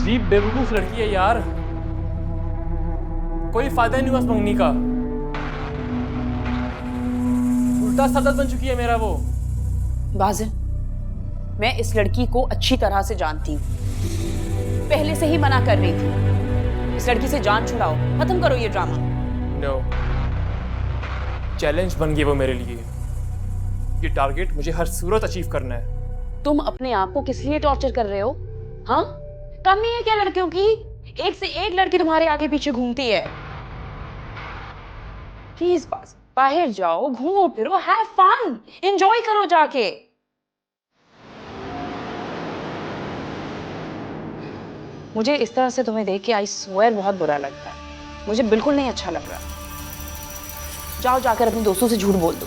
अजीब बेवकूफ लड़की है यार, कोई फायदा नहीं हुआ उस मंगनी का। उल्टा सदद बन चुकी है मेरा वो। बाजिल, मैं इस लड़की को अच्छी तरह से जानती हूँ, पहले से ही मना कर रही थी। इस लड़की से जान छुड़ाओ, खत्म करो ये ड्रामा। नो, चैलेंज बन गई वो मेरे लिए। ये टारगेट मुझे हर सूरत अचीव करना है। तुम अपने आप को किस लिए टॉर्चर कर रहे हो? हाँ, कम नहीं है क्या लड़कियों की? एक से एक लड़की तुम्हारे आगे पीछे घूमती है। प्लीज बस बाहर जाओ, घूमो फिरो, हैव फन, एंजॉय करो जाके। मुझे इस तरह से तुम्हें देख के आई स्वेयर बहुत बुरा लगता है। मुझे बिल्कुल नहीं अच्छा लग रहा। जाओ जाकर अपने दोस्तों से झूठ बोल दो,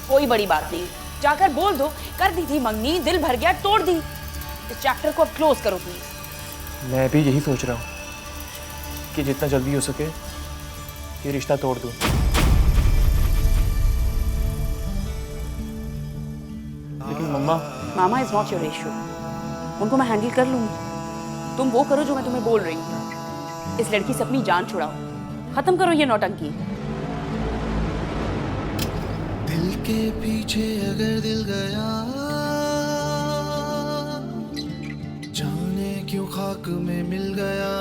कोई बड़ी बात नहीं। जाकर बोल दो कर दी थी मंगनी, दिल भर गया, तोड़ दी। इस चैप्टर को अब क्लोज करो प्लीज। मैं भी यही सोच रहा हूँ कि जितना जल्दी हो सके ये रिश्ता तोड़ दूँ। लेकिन मम्मा। मामा इज नॉट योर इशू, उनको मैं हैंडल कर लूंगी। तुम वो करो जो मैं तुम्हें बोल रही हूँ। इस लड़की से अपनी जान छुड़ाओ, खत्म करो ये नौटंकी। दिल के पीछे अगर दिल गया, जाने क्यों खाक में मिल गया।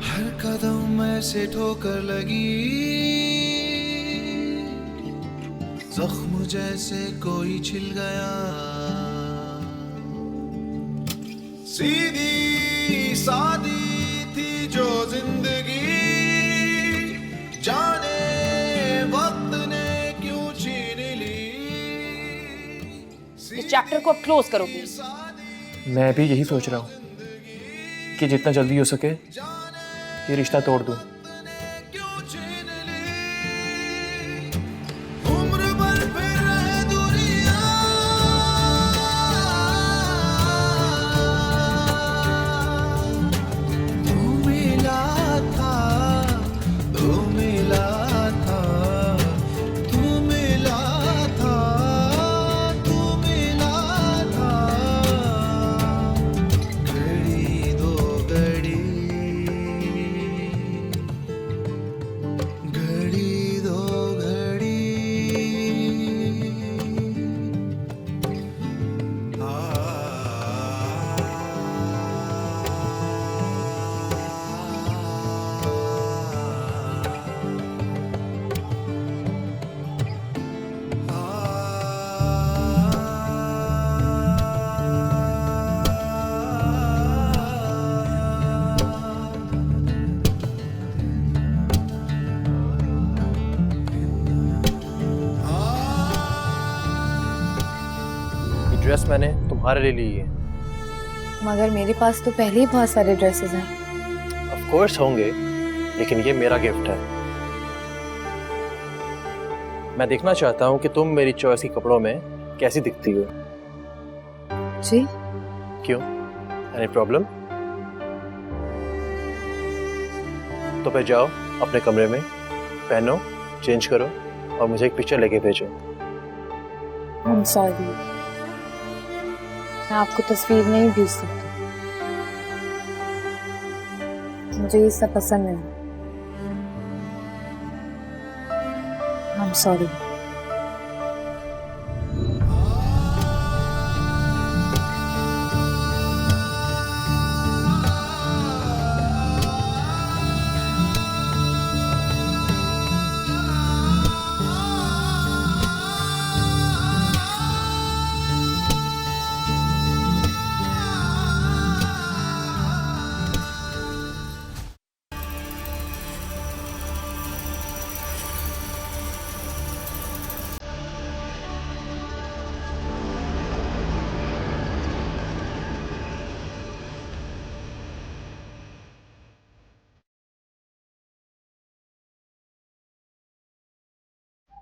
हर कदम ऐसे ठोकर लगी, जख्म जैसे कोई छिल गया। सीधी सादी थी जो जिंदगी, जाने वक्त ने क्यों छीन ली। इस चैप्टर को अब क्लोज करो प्लीज। मैं भी यही सोच रहा हूँ कि जितना जल्दी हो सके ये रिश्ता तोड़ दूँ। उम्र भर फिर रहे दूरियां, तू मिला था, तू मिला था, तू मिला था, तू मिला था। घड़ी दो घड़ी, घड़ी दो घड़ी। ये ड्रेस मैंने तुम्हारे लिए ली है। मगर मेरे पास तो पहले ही बहुत सारे ड्रेसेस हैं। ऑफ कोर्स होंगे, लेकिन ये मेरा गिफ्ट है। मैं देखना चाहता हूँ कि तुम मेरी चॉइस के कपड़ों में कैसी दिखती हो। जी? क्यों? Any problem? तो फिर जाओ अपने कमरे में, पहनो, चेंज करो और मुझे एक पिक्चर लेके भेजो। I'm sorry, मैं आपको तस्वीर नहीं भेज सकती। मुझे ये सब पसंद नहीं। I'm sorry।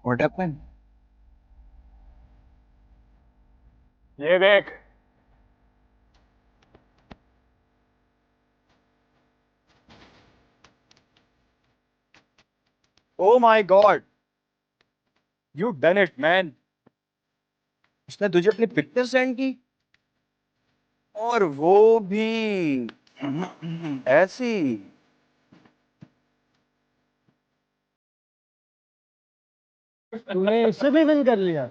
What happened? ये देख, Oh my God! You done it, man. उसने तुझे अपनी पिक्चर सेंड की? और वो भी ऐसी। तूने इससे भी विन कर लिया।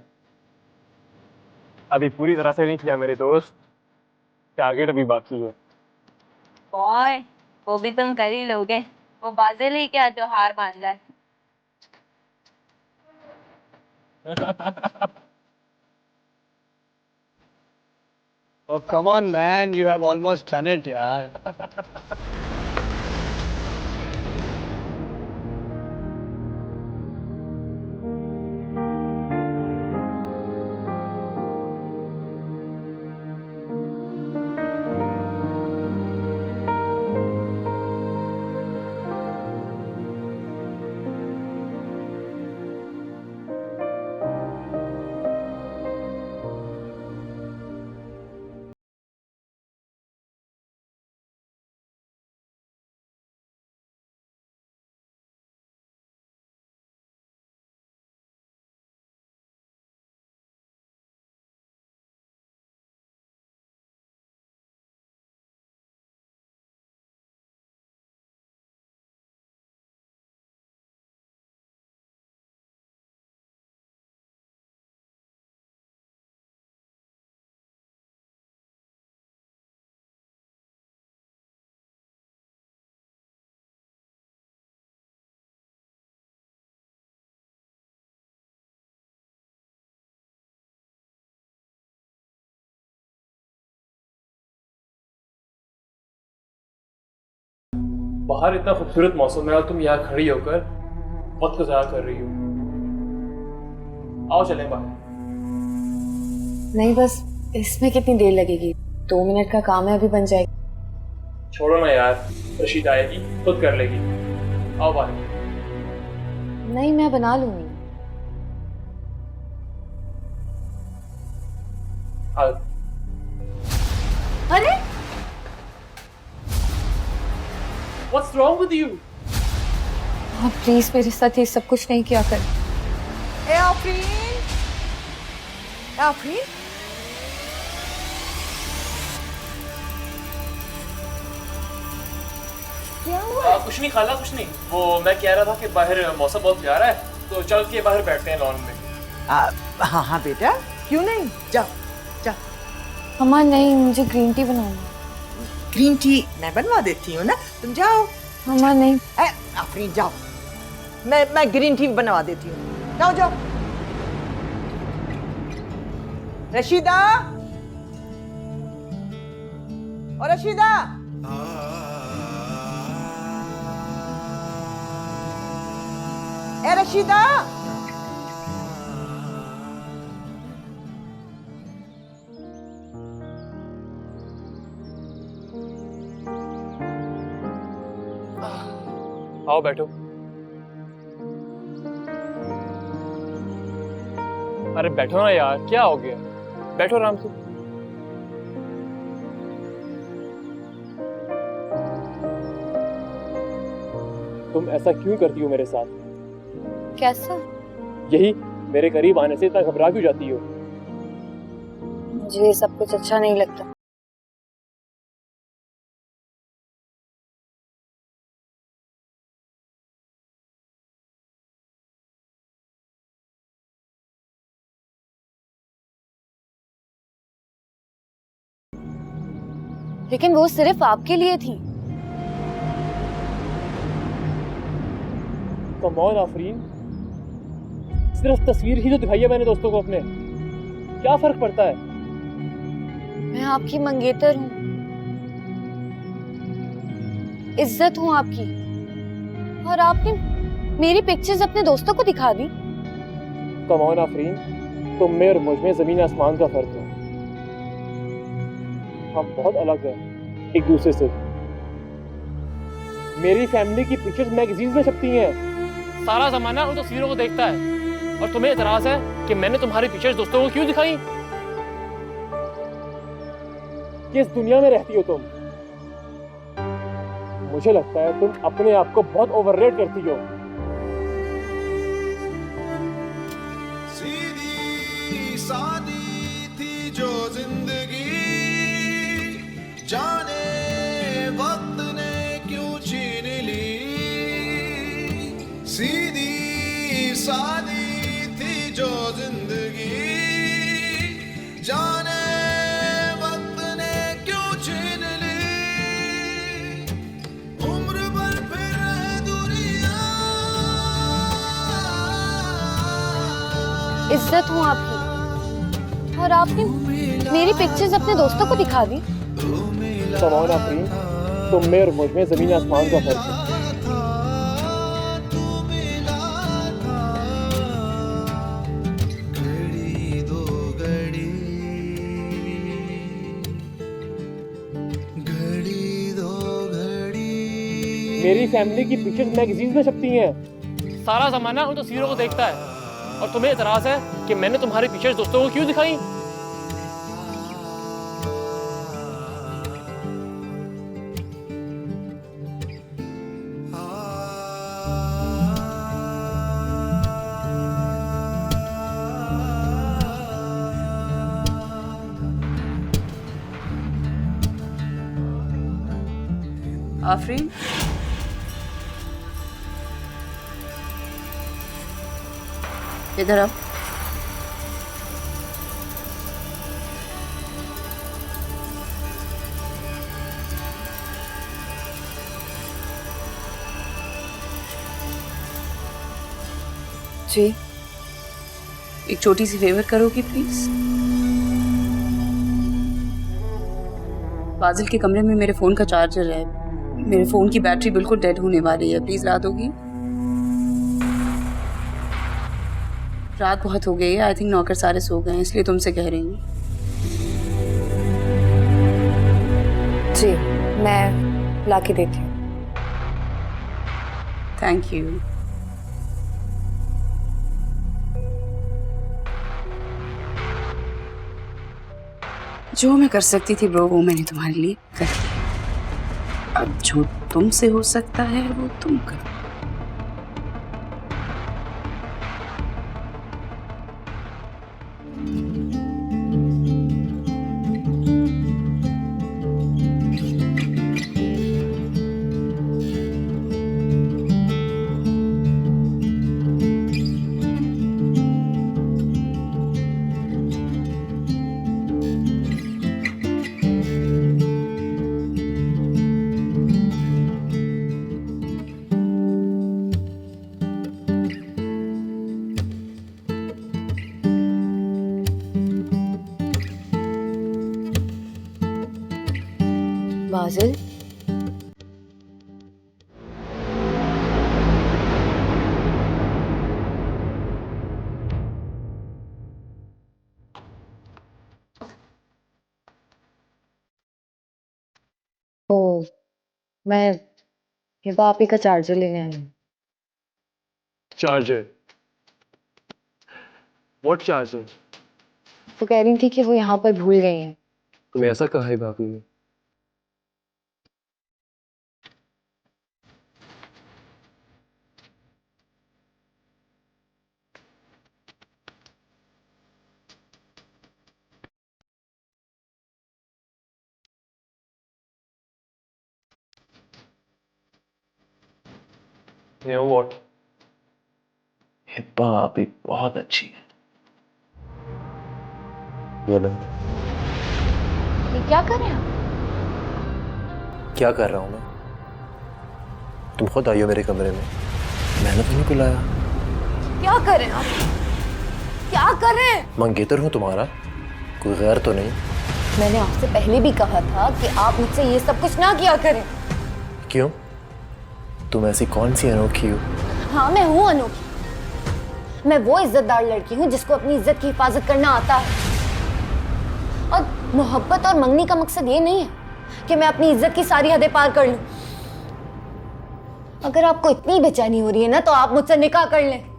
अभी पूरी तरह से नहीं किया मेरे दोस्त, टारगेट अभी बाकी है। बॉय, वो भी तुम कर ही लोगे। वो बाजे लेके आते हो हार मान है। Oh, come on, man. You have almost done it, यार. बाहर इतना खूबसूरत मौसम है और तुम यहाँ खड़ी होकर वक्त को ज़ाया कर रही हो। आओ चलें बाहर। नहीं, बस इसमें कितनी देर लगेगी? 2 मिनट का काम है, अभी बन जाएगी। छोड़ो ना यार, रशीद आएगी खुद कर लेगी। आओ बाहर। नहीं, मैं बना लूंगी। आओ। अरे What's wrong with you? आप प्लीज मेरे साथ ये सब कुछ नहीं किया कर। ए आफरीन, आफरीन, क्या हुआ? कुछ नहीं खाला, कुछ नहीं। वो मैं कह रहा था कि बाहर मौसम बहुत प्यारा है, तो चल के बाहर बैठते हैं लॉन में। हाँ हाँ बेटा, क्यों नहीं? जाओ जाओ। अम्मा नहीं, मुझे ग्रीन टी बनाना। ग्रीन टी मैं बनवा देती हूँ ना, तुम जाओ। अम्मा नहीं। आफरीन जाओ, मैं ग्रीन टी बनवा देती हूँ। जाओ जाओ। रशीदा, और रशीदा, ए रशीदा, आओ बैठो। अरे बैठो ना यार, क्या हो गया? बैठो आराम से। तुम ऐसा क्यों करती हो मेरे साथ? कैसा? यही, मेरे करीब आने से इतना घबरा क्यों जाती हो? मुझे ये सब कुछ अच्छा नहीं लगता। लेकिन वो सिर्फ आपके लिए थी। कम ऑन आफरीन, सिर्फ तस्वीर ही तो दिखाई है मैंने दोस्तों को अपने। क्या फर्क पड़ता है? मैं आपकी मंगेतर हूँ, इज्जत हूँ आपकी, और आपने मेरी पिक्चर्स अपने दोस्तों को दिखा दी। कम ऑन आफरीन, तुम में और मुझ में जमीन आसमान का फर्क है। हम बहुत अलग हैं एक दूसरे से। मेरी फैमिली की पिक्चर्स मैगजीन में छपती हैं, सारा जमाना उन तस्वीरों को देखता है, और तुम्हें इतराज है कि मैंने तुम्हारी पिक्चर्स दोस्तों को क्यों दिखाई? किस दुनिया में रहती हो तुम? मुझे लगता है तुम अपने आप को बहुत ओवररेट करती हो। सीधी सादी थी जो जिंदगी, जाने वक्त ने क्यों छीन ली सीधी सादी थी जो जिंदगी जाने वक्त ने क्यों छीन ली उम्र भर फिर दूरियां इज्जत हूँ आपकी और आपने मेरी पिक्चर्स अपने दोस्तों को दिखा दी। कमान आफरीन, तुम में और मुझ में जमीन आसमान का फर्क है। घड़ी दो घड़ी घड़ी दो घड़ी मेरी फैमिली की पिक्चर्स मैगजीन में छपती हैं। सारा जमाना उन तस्वीरों को देखता है और तुम्हें इतराज है कि मैंने तुम्हारी पिक्चर्स दोस्तों को क्यों दिखाई? आफरीन, इधर अब जी एक छोटी सी फेवर करोगी प्लीज? बाजिल के कमरे में मेरे फोन का चार्जर है, मेरे फोन की बैटरी बिल्कुल डेड होने वाली है, प्लीज ला दोगी? रात बहुत हो गई है, आई थिंक नौकर सारे सो गए हैं, इसलिए तुमसे कह रही हूँ। जी मैं ला के देती हूँ। Thank you. जो मैं कर सकती थी ब्रो वो मैंने तुम्हारे लिए कर दिया। अब जो तुमसे हो सकता है वो तुम करो। बाजिल, ओ मैं हिबा आपी का चार्जर लेने आई हूँ। चार्जर? What charger? वो कह रही थी कि वो यहाँ पर भूल गई हैं। तुम्हें ऐसा कहा है बाकी ने? You know what? हिब्बा अभी बहुत अच्छी है। बोलो। ये क्या कर रहे हैं आप? क्या कर रहा हूँ मैं? तुम खुद आई हो मेरे कमरे में, मैंने तुम्हें बुलाया। क्या कर रहे हैं आप? क्या कर रहे हैं? मंगेतर हूँ तुम्हारा, कोई गैर तो नहीं। मैंने आपसे पहले भी कहा था कि आप मुझसे ये सब कुछ ना किया करें। क्यों? तुम ऐसी कौन सी अनोखी हो? हाँ मैं हूँ अनोखी। मैं वो इज्जतदार लड़की हूँ जिसको अपनी इज्जत की हिफाजत करना आता है। और मोहब्बत और मंगनी का मकसद ये नहीं है कि मैं अपनी इज्जत की सारी हदें पार कर लूं। अगर आपको इतनी बेचैनी हो रही है ना तो आप मुझसे निकाह कर लें।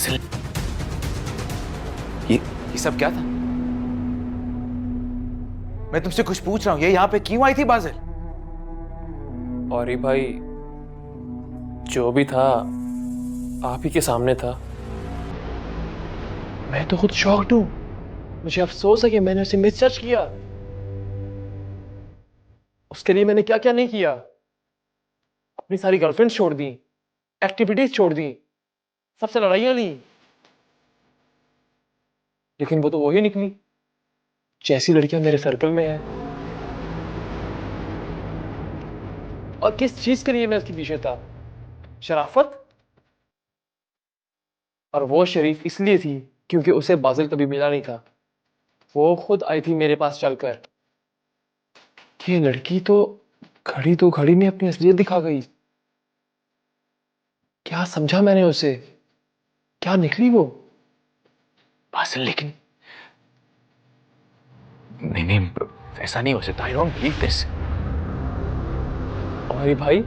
बासिल, ये सब क्या था? मैं तुमसे कुछ पूछ रहा हूं, ये यहाँ पे क्यों आई थी बासिल? और भाई जो भी था आप ही के सामने था। मैं तो खुद शॉक्ड हूं। मुझे अफसोस है कि मैंने उसे मिसजज किया। उसके लिए मैंने क्या क्या नहीं किया। अपनी सारी गर्लफ्रेंड्स छोड़ दी, एक्टिविटीज छोड़ दी, सबसे लड़ाइयां ली, लेकिन वो तो वही निकली जैसी लड़कियां मेरे सर्कल में है। और किस चीज के लिए मैं उसके पीछे था? शराफत। और वो शरीफ इसलिए थी क्योंकि उसे बाजिल कभी मिला नहीं था। वो खुद आई थी मेरे पास चलकर। ये लड़की तो घड़ी में अपनी असलियत दिखा गई। क्या समझा मैंने उसे, क्या निकली वो? बासिल लेकिन नहीं, ऐसा नहीं हो सकता। I don't believe this. और भाई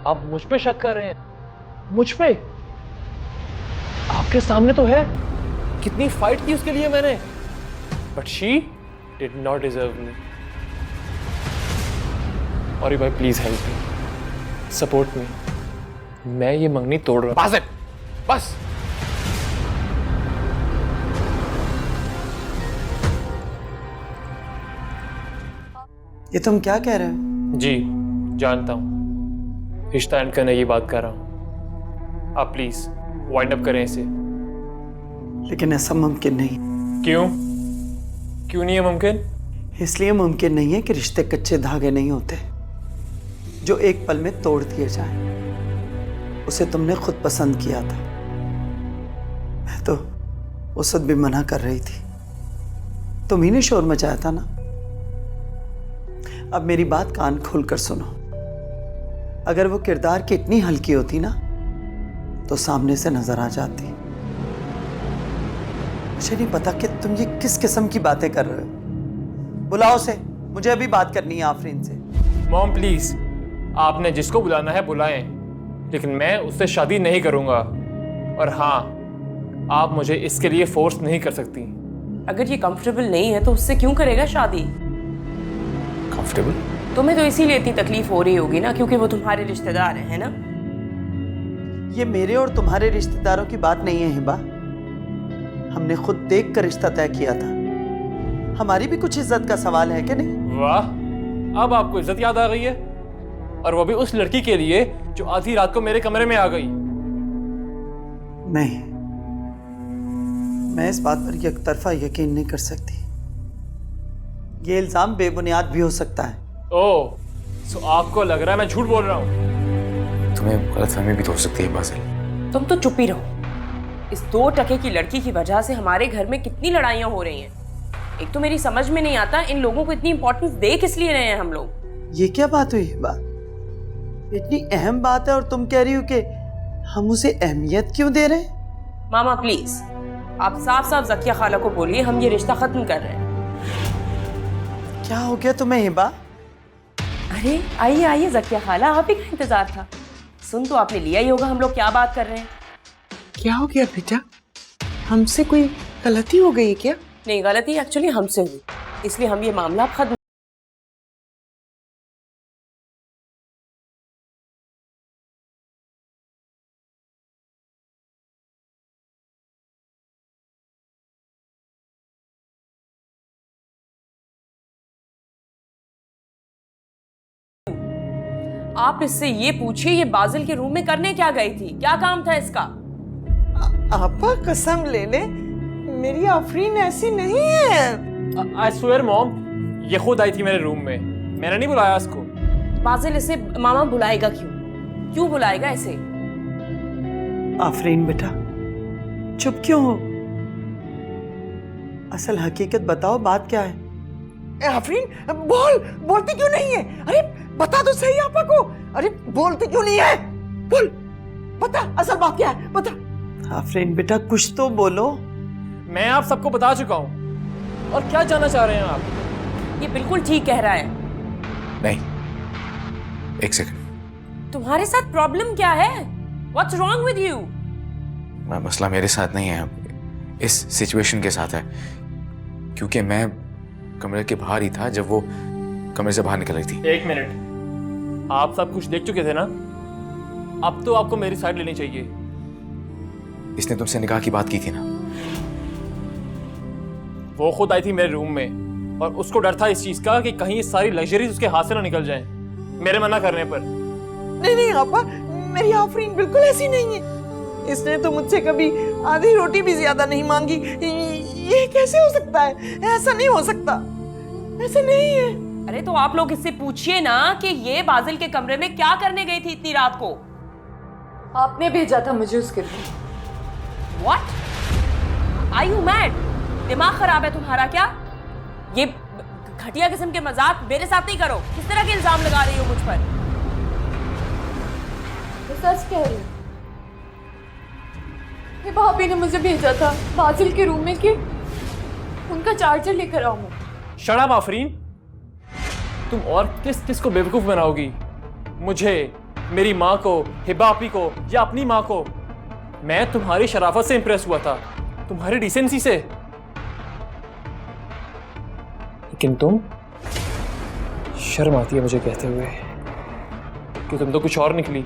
आप मुझ पे शक कर रहे हैं? मुझ पे? आपके सामने तो है कितनी फाइट की उसके लिए मैंने। But she did not deserve me. और भाई please help me, support me. मैं ये मंगनी तोड़ रहा हूं। बासिल बस। ये तुम क्या कह रहे हो? जी जानता हूं, रिश्ता एंड करने की बात कर रहा हूं। आप प्लीज वाइंड अप करें इसे। लेकिन ऐसा मुमकिन नहीं। क्यों नहीं है मुमकिन? इसलिए मुमकिन नहीं है कि रिश्ते कच्चे धागे नहीं होते जो एक पल में तोड़ दिए जाएं। उसे तुमने खुद पसंद किया था। मैं तो उस वक्त भी मना कर रही थी। तुम्ही ने शोर मचाया था ना। अब मेरी बात कान खोलकर सुनो। अगर वो किरदार की इतनी हल्की होती ना तो सामने से नजर आ जाती। मुझे नहीं पता कि तुम ये किस किस्म की बातें कर रहे हो। बुलाओ उसे, मुझे अभी बात करनी है आफरीन से। मॉम प्लीज, आपने जिसको बुलाना है बुलाएं, लेकिन मैं उससे शादी नहीं करूंगा। और हाँ, आप मुझे इसके लिए फोर्स नहीं कर सकती। अगर ये कंफर्टेबल नहीं है तो उससे क्यों करेगा शादी? कंफर्टेबल? तुम्हें तो इसीलिए इतनी तकलीफ हो रही होगी ना, क्योंकि वो तुम्हारे रिश्तेदार हैं, है ना? ये मेरे और तुम्हारे रिश्तेदारों की बात नहीं है हिबा। हमने खुद देख कर रिश्ता तय किया था। हमारी भी कुछ इज्जत का सवाल है कि नहीं? वाह, अब आपको इज्जत याद आ गई है, और वो भी उस लड़की के लिए जो आधी रात को मेरे कमरे में आ गई। नहीं, मैं इस बात पर एकतरफा यकीन नहीं कर सकती। ये इल्जाम बेबुनियाद भी हो सकता है। ओह, सो आपको लग रहा है मैं झूठ बोल रहा हूँ? तुम्हें गलतफहमी भी तो हो सकती है बासिल। तुम तो चुप ही रहो। इस 2 टके की लड़की की वजह से हमारे घर में कितनी लड़ाइयाँ हो रही हैं। एक तो मेरी समझ में नहीं आता इन लोगों को इतनी इंपॉर्टेंस दे किस लिए रहे हैं हम लोग। ये क्या बात हुई हिबा? इतनी अहम बात है और तुम कह रही हो कि हम उसे अहमियत क्यों दे रहे हैं? मामा प्लीज, आप साफ साफ ज़किया खाला को बोलिए हम ये रिश्ता खत्म कर रहे हैं। क्या हो गया तुम्हें हिबा? अरे आइए आइए ज़किया खाला, आप ही का इंतजार था। सुन तो आपने लिया ही होगा हम लोग क्या बात कर रहे हैं। क्या हो गया बेटा? हमसे कोई गलती हो गई क्या? नहीं, गलती एक्चुअली हमसे हुई, इसलिए हम ये मामला खत्म। आप इससे ये पूछिए ये बाजिल के रूम में करने क्या गई थी, क्या काम था इसका? आपा कसम ले ले, मेरी आफरीन ऐसी नहीं है। आई स्वेयर मॉम, ये खुद आई थी मेरे रूम में, मैंने नहीं बुलाया उसको। बाजिल इसे मामा बुलाएगा क्यों? क्यों बुलाएगा इसे? आफरीन बेटा, चुप क्यों हो? असल हकीकत बताओ, बात क्या है? आफरीन बोलती क्यों नहीं है? अरे बता दो सही आपा को। अरे बोलती क्यों नहीं है? बोल, बता असल बात क्या है, बता। आफरीन बेटा कुछ तो बोलो। मैं आप सबको बता चुका हूँ, और क्या जानना चाह रहे हैं आप? ये बिल्कुल ठीक कह रहा है। नहीं, एक सेकंड। तुम्हारे साथ प्रॉब्लम क्या है? What's wrong with you? मसला मेरे साथ नहीं है, इस सिचुएशन के साथ है, क्योंकि मैं कमरे के बाहर ही था जब वो कमरे से बाहर निकल रही थी। 1 मिनट, आप सब कुछ देख चुके थे ना? अब तो आपको मेरी साइड लेनी चाहिए। इसने तुमसे निकाह की बात की थी ना? वो खुद आई थी मेरे रूम में और उसको डर था इस चीज का कि कहीं ये सारी लग्जरीज उसके हाथ से ना निकल जाएं, मेरे मना करने पर। नहीं नहीं आपा, मेरी आफरीन बिल्कुल ऐसी नहीं है। इसने तो मुझसे कभी आधी रोटी भी ज्यादा नहीं मांगी। ये कैसे हो सकता है? ऐसा नहीं हो सकता, ऐसा नहीं है। अरे तो आप लोग इससे पूछिए ना कि ये बाजिल के कमरे में क्या करने गई थी इतनी रात को। आपने भेजा था मुझे उसके room. What? Are you mad? दिमाग खराब है तुम्हारा क्या? ये घटिया किस्म के मजाक मेरे साथ नहीं करो। किस तरह के इल्जाम लगा रही हो मुझ पर? मैं सच कह रही हूँ। भाभी ने मुझे भेजा था बाजिल के रूम में कि उनका चार्जर लेकर आऊं मैं। शट अप आफरीन, तुम और किस किस को बेवकूफ बनाओगी? मुझे, मेरी माँ को, हिबा आपी को या अपनी माँ को? मैं तुम्हारी शराफत से इंप्रेस हुआ था, तुम्हारी डिसेंसी से। लेकिन तुम, शर्म आती है मुझे कहते हुए कि तुम तो कुछ और निकली।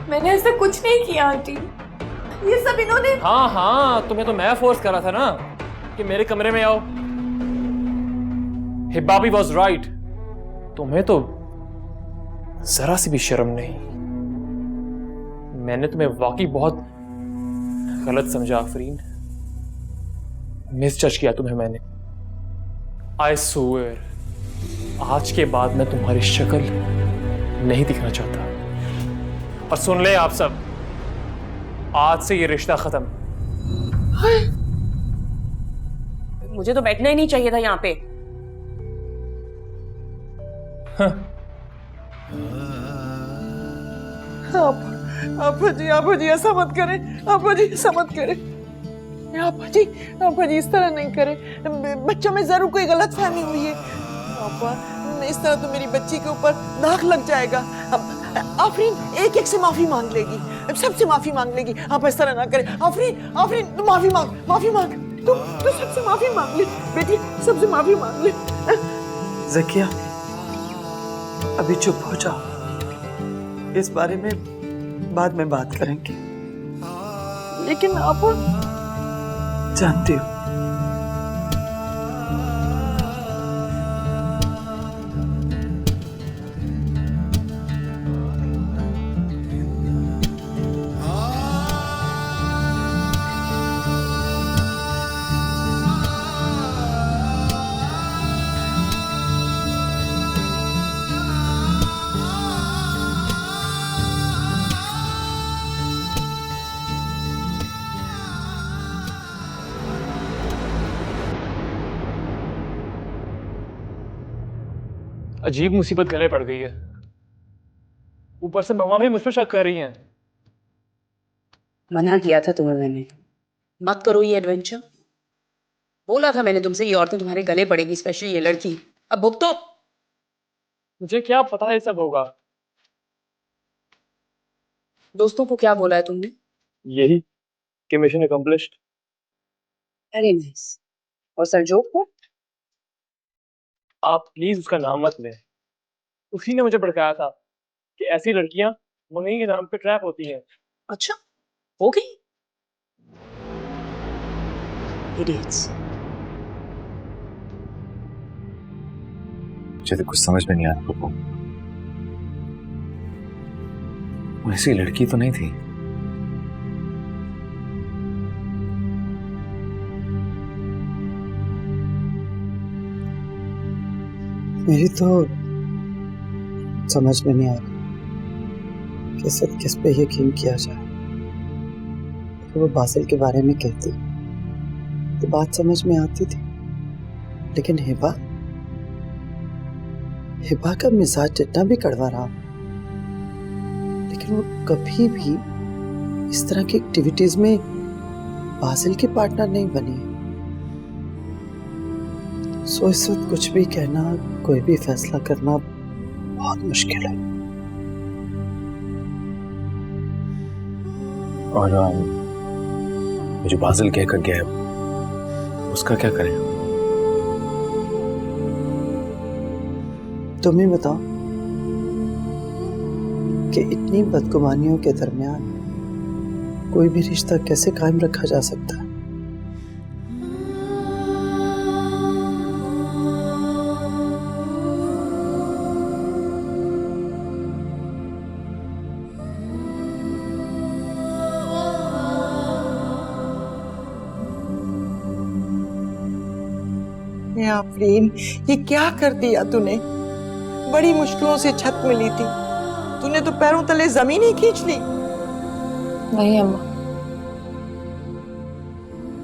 मैंने ऐसा कुछ नहीं किया आंटी, ये सब इन्होंने। हाँ हाँ, तुम्हें तो मैं फोर्स कर रहा था ना कि मेरे कमरे में आओ। हिब्बा भी वॉज राइट, तुम्हें तो जरा सी भी शर्म नहीं। मैंने तुम्हें वाकई बहुत गलत समझा आफरीन, मिसजज किया तुम्हें मैंने। आई स्वेयर आज के बाद मैं तुम्हारी शक्ल नहीं दिखना चाहता। और सुन ले आप सब, आज से ये रिश्ता खत्म। मुझे तो बैठना ही नहीं चाहिए था यहाँ पे। आपा जी ऐसा मत करें। आपा जी ऐसा मत करें। आपा जी इस तरह नहीं करें। बच्चों में जरूर कोई गलत फहमी हुई है। आपा, इस तरह तो मेरी बच्ची के ऊपर दाग लग जाएगा। आफरीन एक एक से माफी मांग लेगी, सबसे माफी मांग लेगी। आप इस तरह ना करें। आफरीन तुम माफी मांग। तुम सबसे माफी मांग ले बेटी, सबसे माफी मांग ले। ज़किया, अभी चुप हो जाओ, इस बारे में बाद में बात करेंगे। लेकिन आप जानती हो, अजीब मुसीबत गले पड़ गई है, ऊपर से मम्मा भी मुझ पर शक कर रही हैं। मना किया था तुम्हें मैंने, मत करो ये एडवेंचर। बोला था मैंने तुमसे, ये औरतें तुम्हारे गले पड़ेगी, स्पेशली ये लड़की। अब भुगतो। मुझे क्या पता है सब होगा। दोस्तों को क्या बोला है तुमने? यही कि मिशन अकम्प्लिश्ड। अरे नाइस। और सरजोक को? आप प्लीज उसका नाम मत लें, उसी ने मुझे भड़काया था कि ऐसी लड़कियां मंगनी के नाम पे ट्रैप होती हैं। अच्छा, हो गई। Idiots. मुझे तो कुछ समझ में नहीं आ रहा पप्पू, वो ऐसी लड़की तो नहीं थी। मेरी तो समझ में नहीं आ रहा किस पे यकीन किया जाए। तो वो बासिल के बारे में कहती तो बात समझ में आती थी, लेकिन हिबा का मिजाज जितना भी कड़वा रहा, लेकिन वो कभी भी इस तरह की एक्टिविटीज में बासिल की पार्टनर नहीं बनी। सो इस वक्त कुछ भी कहना, कोई भी फैसला करना बहुत मुश्किल है। और वो जो बाजिल कहकर गया है उसका क्या करें? तुम ही बताओ कि इतनी बदगुमानियों के दरमियान कोई भी रिश्ता कैसे कायम रखा जा सकता है? आफरीन, ये क्या कर दिया तूने? बड़ी मुश्किलों से छत मिली थी, तूने तो पैरों तले जमीन ही खींच ली। नहीं अम्मा,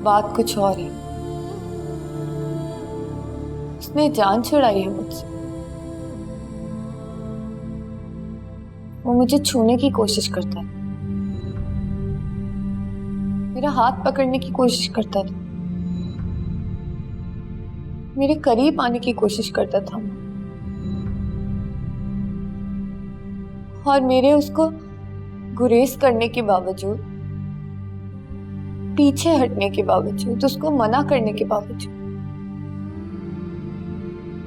बात कुछ और है। उसने जान छुड़ाई है मुझसे। वो मुझे छूने की कोशिश करता है, मेरा हाथ पकड़ने की कोशिश करता था, मेरे करीब आने की कोशिश करता था, और मेरे उसको गुरेज करने के बावजूद, पीछे हटने के बावजूद, उसको मना करने के बावजूद,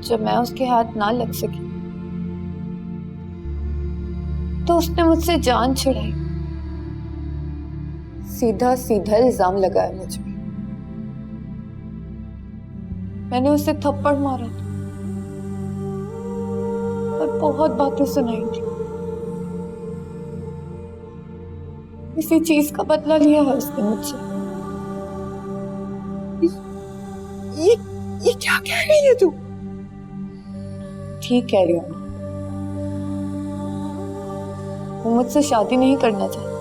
जब मैं उसके हाथ ना लग सकी तो उसने मुझसे जान छुड़ाई, सीधा सीधा इल्जाम लगाया मुझ पे। मैंने उसे थप्पड़ मारा था और बहुत बातें सुनाई थी। इसी चीज का बदला लिया है उसने मुझसे। ये क्या कह रही है तू? ठीक कह रही हूँ। वो मुझसे शादी नहीं करना चाहता।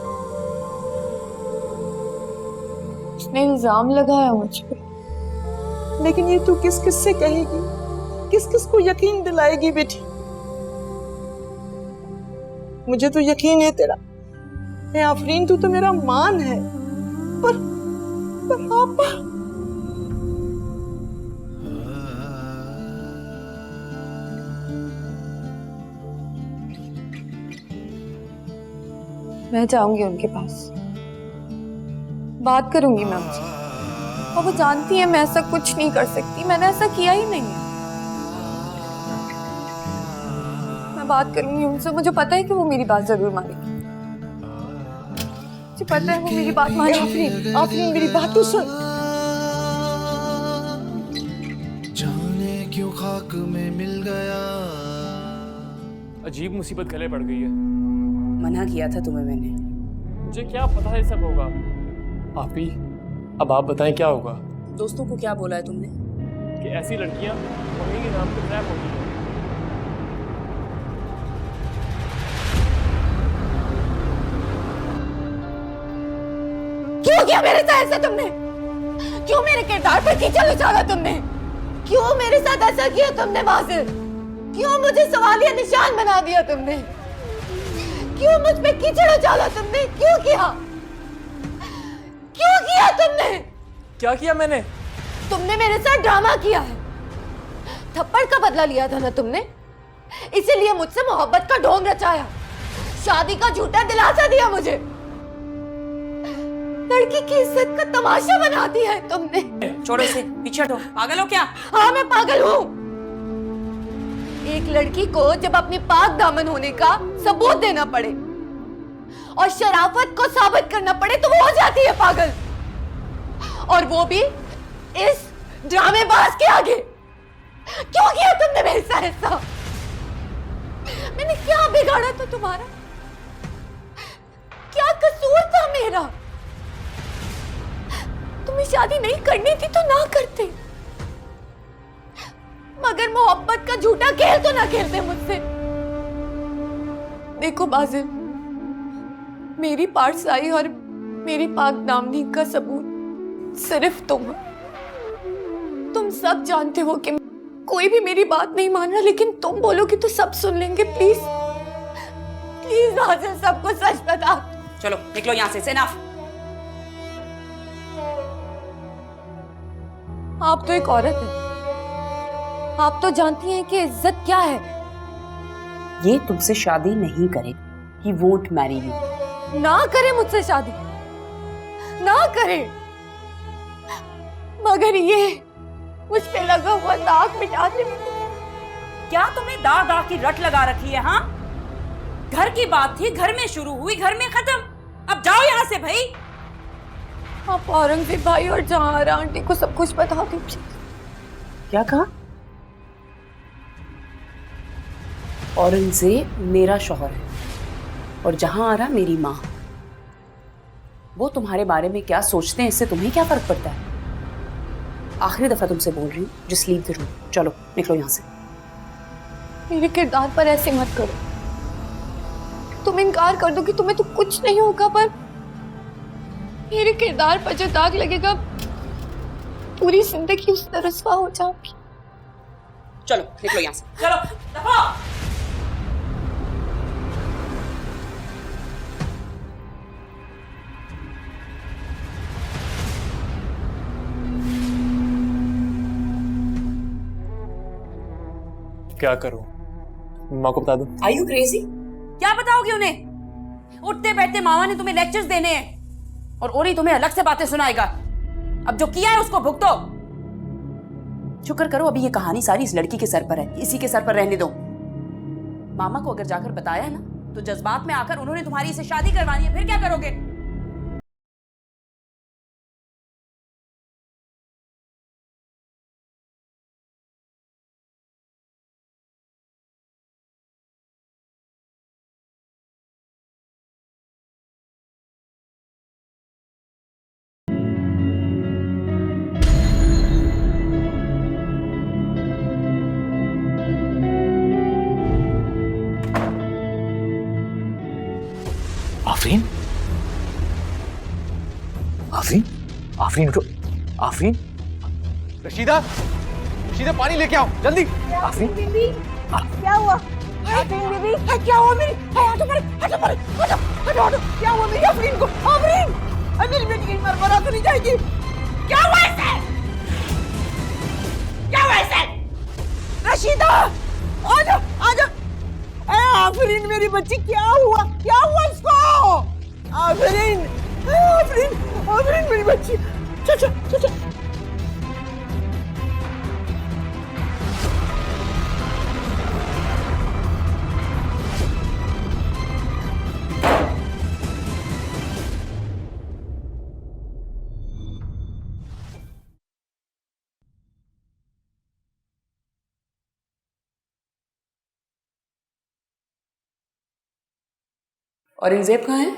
उसने इल्जाम लगाया मुझ पे। लेकिन ये तू किस किस से कहेगी? किस किस को यकीन दिलाएगी बेटी? मुझे तो यकीन है तेरा। ए आफरीन, तू तो मेरा मान है, पर आपा मैं जाऊंगी उनके पास, बात करूंगी मैं उनसे, और वो जानती है मैं ऐसा कुछ नहीं कर सकती, मैंने ऐसा किया ही नहीं है। मैं बात करूंगी उनसे, मुझे पता है कि वो मेरी बात जरूर मानेगी, मुझे पता है वो मेरी बात मानेगी। आफरीन मेरी बात तो सुन। जाने क्यों खाक में मिल गया। अजीब मुसीबत गले पड़ गई है। मना किया था तुम्हें मैंने। मुझे क्या पता है सब होगा। आप ही अब आप बताएं क्या होगा। दोस्तों को क्या बोला है तुमने? कि ऐसी लड़कियां मम्मी के नाम पे ट्रैप होती हैं। क्यों किया मेरे साथ ऐसा तुमने? क्यों मेरे किरदार पर कीचड़ उछाला तुमने? क्यों मेरे साथ ऐसा किया तुमने बासिल? क्यों मुझे सवालिया निशान बना दिया तुमने? क्यों मुझ पे कीचड़ उछाला तुमने? क्यों किया? क्यों किया तुमने? क्या किया मैंने? तुमने मेरे साथ ड्रामा किया है। थप्पड़ का बदला लिया था ना तुमने, इसीलिए मुझसे मोहब्बत का ढोंग रचाया, शादी का झूठा दिलासा दिया मुझे, लड़की की इज्जत का तमाशा बना दिया है तुमने। छोड़ो इसे, पीछे हटो। पागल हो क्या? हाँ मैं पागल हूँ। एक लड़की को जब अपनी पाक दामन होने का सबूत देना पड़े और शराफत को साबित करना पड़े तो वो हो जाती है पागल, और वो भी इस ड्रामेबाज के आगे। क्यों किया तुमने मेरे साथ ऐसा? मैंने क्या बिगाड़ा था तुम्हारा? क्या कसूर था मेरा? तुम्हें शादी नहीं करनी थी तो ना करते, मगर मोहब्बत का झूठा खेल तो ना खेलते मुझसे। देखो बाजिल, मेरी पाठशाही और मेरी पाक दामनी का सबूत सिर्फ तुम हो। तुम सब जानते हो कि कोई भी मेरी बात नहीं मान रहा, लेकिन तुम बोलोगे तो सब सुन लेंगे। प्लीज प्लीज बाजिल, सबको सच बता। चलो निकलो यहाँ से, इनफ। आप तो एक औरत है, आप तो जानती हैं कि इज्जत क्या है। ये तुमसे शादी नहीं करेगी, ही वोंट मैरी यू। ना करे मुझसे शादी, ना करे। मगर ये मुझ पे लगा हुआ दाग मिटा दे। क्या तुमने दाग दाग की रट लगा रखी है? हाँ, घर की बात थी, घर में शुरू हुई, घर में खत्म। अब जाओ यहाँ से भाई। आप औरंगजेब भाई और जहांआरा आंटी को सब कुछ बता दीजिए। क्या कहा? औरंगजेब मेरा शौहर है और जहांआरा मेरी माँ। वो तुम्हारे बारे में क्या सोचते हैं इससे तुम्हें क्या फर्क पड़ता है? आखिरी दफा तुमसे बोल रही हूँ, जस्ट लीव द रूम। चलो निकलो यहाँ से। मेरे किरदार पर ऐसे मत करो। तुम इनकार कर दो कि तुम्हें तो कुछ नहीं होगा, पर मेरे किरदार पर जो दाग लगेगा पूरी जिंदगी उस तरह रस्वा हो जाऊंगी। चलो निकलो यहाँ से, चलो दफा। क्या करूं? माँ को बता दूं? Are you crazy? क्या बताओगे उन्हें? उठते बैठते मामा ने तुम्हें लेक्चर्स देने हैं और ओरी तुम्हें अलग से बातें सुनाएगा। अब जो किया है उसको भुगतो। शुक्र करो अभी ये कहानी सारी इस लड़की के सर पर है, इसी के सर पर रहने दो। मामा को अगर जाकर बताया है ना तो जज्बात में आकर उन्होंने तुम्हारी इससे शादी करवानी है, फिर क्या करोगे? आफरीन, आफरीन, आफरीन उठो। आफरीन, रशीदा, रशीदा पानी लेके आओ जल्दी। आफरीन, क्या हुआ? आफरीन बीबी, क्या हुआ मेरी? हटो परे, हटो परे, हटो, हटो, हटो। क्या हुआ मेरी आफरीन को? आफरीन, मेरी बेटी की मरमरा तो नहीं जाएगी? क्या हुआ इसे? क्या हुआ इसे? रशीदा, आजा, आजा। आफरीन मेरी बच्ची, क्या हुआ? क्या हुआ इसको? आफरीन, आफरीन, आफरीन मेरी बच्ची। चाचा, चाचा। औरंगजेब कहाँ है?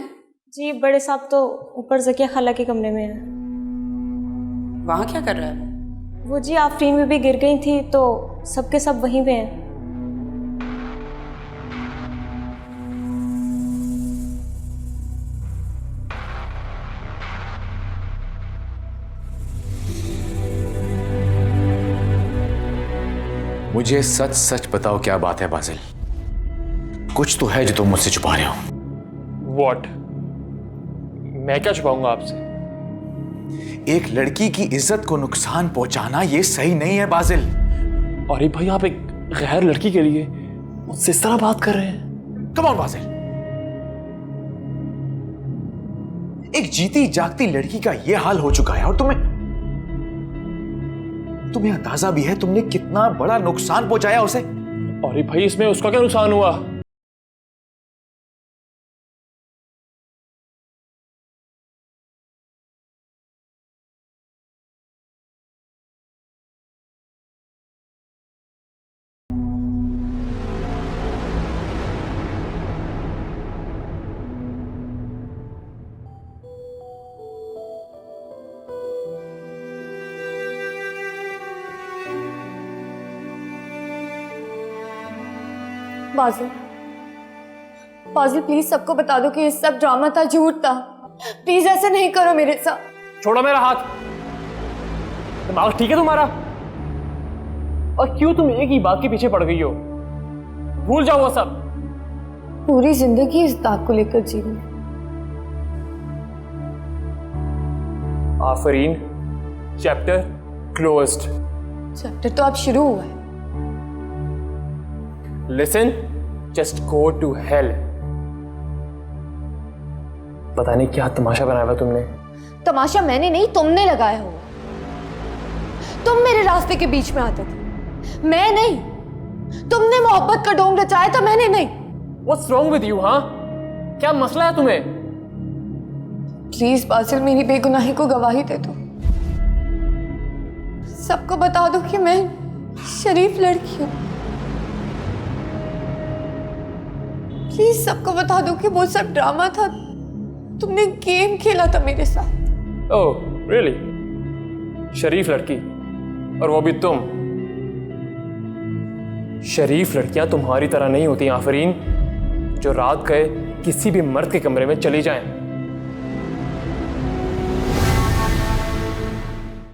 जी बड़े साहब तो ऊपर जकिया खाला के कमरे में है। वहां क्या कर रहा है? वो जी आफरीन में भी गिर गई थी तो सबके सब वहीं पे हैं। मुझे सच सच बताओ क्या बात है बाजिल? कुछ तो है जो तुम मुझसे छुपा रहे हो। What? मैं क्या छुपाऊंगा आपसे? एक लड़की की इज्जत को नुकसान पहुंचाना ये सही नहीं है बाजिल। अरे भाई आप एक गैर लड़की के लिए मुझसे इस तरह बात कर रहे हैं? कम ऑन बाजिल, एक जीती जागती लड़की का ये हाल हो चुका है और तुम्हें अंदाजा भी है तुमने कितना बड़ा नुकसान पहुंचाया उसे। अरे भाई इसमें उसका क्या नुकसान हुआ? बाजिल, बाजिल प्लीज सबको बता दो कि ये सब ड्रामा था, झूठ था। प्लीज ऐसे नहीं करो मेरे साथ। छोड़ो मेरा हाथ। दिमाग ठीक है तुम्हारा? और क्यों तुम एक ही बात के पीछे पड़ गई हो? भूल जाओ वो सब। पूरी जिंदगी इस दाग को लेकर जी रही। Afreen, chapter closed. चैप्टर तो अब शुरू हुआ है। Listen, just go to hell. पता नहीं क्या तमाशा बनाया हुआ तुमने। तमाशा मैंने नहीं, तुमने लगाया हुआ। तुम मेरे रास्ते के बीच में आते थे, मैं नहीं। तुमने मोहब्बत का ढोंग रचाया था, मैंने नहीं। What's wrong with you, हाँ? क्या मसला है तुम्हें? प्लीज बासिल, मेरी बेगुनाही को गवाही दे दो। सबको बता दो कि मैं शरीफ लड़की हूं। प्लीज सबको बता दो कि वो सब ड्रामा था, तुमने गेम खेला था मेरे साथ। ओह, really? शरीफ लड़की, और वो भी तुम। शरीफ लड़कियां तुम्हारी तरह नहीं होती आफरीन, जो रात गए किसी भी मर्द के कमरे में चली जाएं।